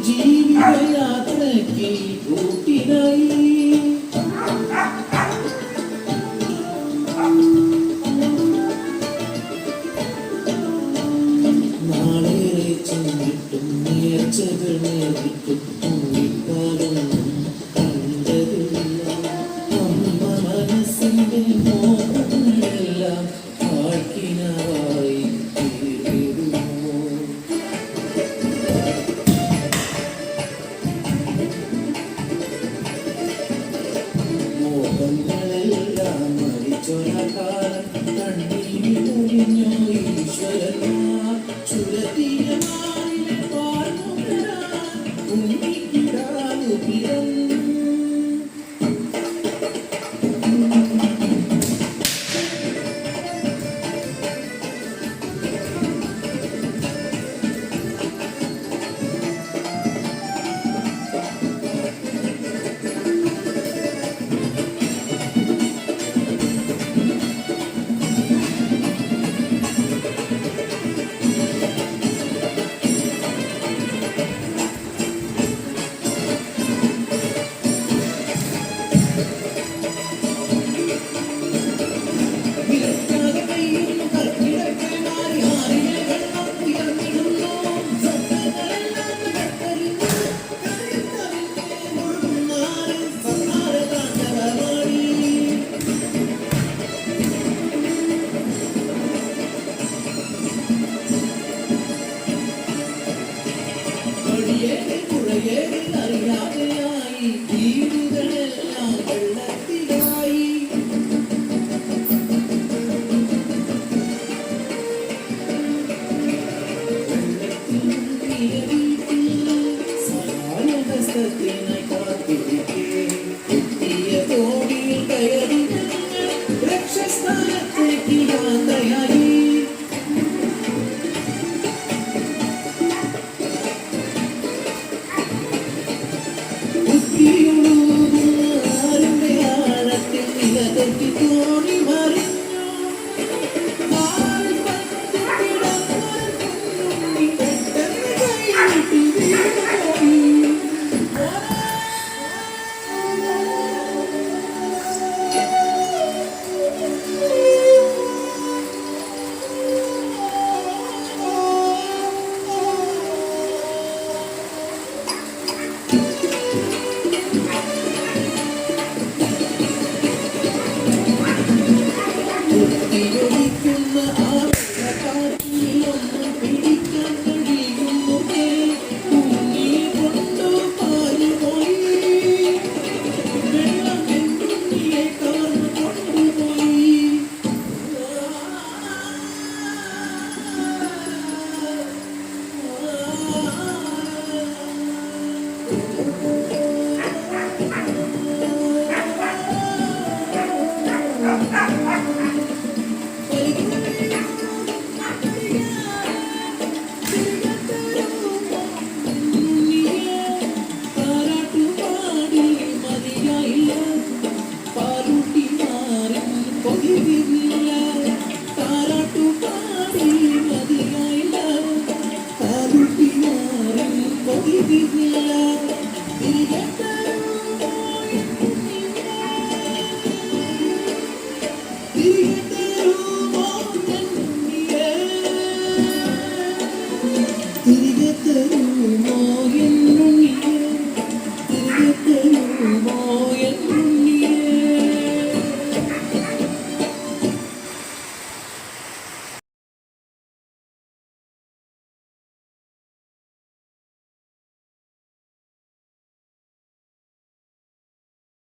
ജീവിതയാത്രയ്ക്ക് കൂട്ടിനായി. നാളേറെ ചെന്നിട്ടും നേർച്ചകൾ നേരിട്ടും മുങ്ങിക്കാലൊന്നും കണ്ടതില്ല. അമ്മ മനസ്സിന്റെ മോഹങ്ങളെല്ലാം കാഴ്ക്കിനായി തീരുമോ? മോഹങ്ങളെല്ലാം മരിച്ചൊര കാലം കണ്ണീരിലൊഴിഞ്ഞോ ഈശ്വരന്മാർ. ചുരത്തിയ മാറിലെ പാർമുകരാൻ ഉണ്ണിക്കിടാവു പിറന്നു. അറിയാതെയായി വീടുകളെല്ലാം വെള്ളത്തിലായി. സഹായഹസ്തത്തിനായി കാത്തിരിക്കെ എത്തിയ തോണിയിൽ കയറി ലക്ഷ്യസ്ഥാനത്തേക്ക് യാത്രയായി. ആരുടെ ആഴത്തിൽ നിലതെറ്റി തോണി മറിഞ്ഞു. ആൾ പറ്റി കിടന്നൊരു പെട്ടെന്ന് കൈവിട്ടു വീണുപോയി. കുത്തിയൊലിക്കുന്ന ആ വെള്ളക്കാറ്റിലൊന്നും പിടിക്കാൻ കഴിയുന്നതേ. കുഞ്ഞി കൊണ്ടു പാലുപോയി. വെള്ളം എന്നുണ്ണിയെ കവർന്നു കൊണ്ടുപോയി. താരാട്ടുപാടി മതിയായില്ല. പാലൂട്ടി മാറി കൊതിരില്ല. താരാട്ടുപാടി മതിയായില്ല. പാലൂട്ടി മാറി കൊതിരില്ല. തിരികെ തരുമോ?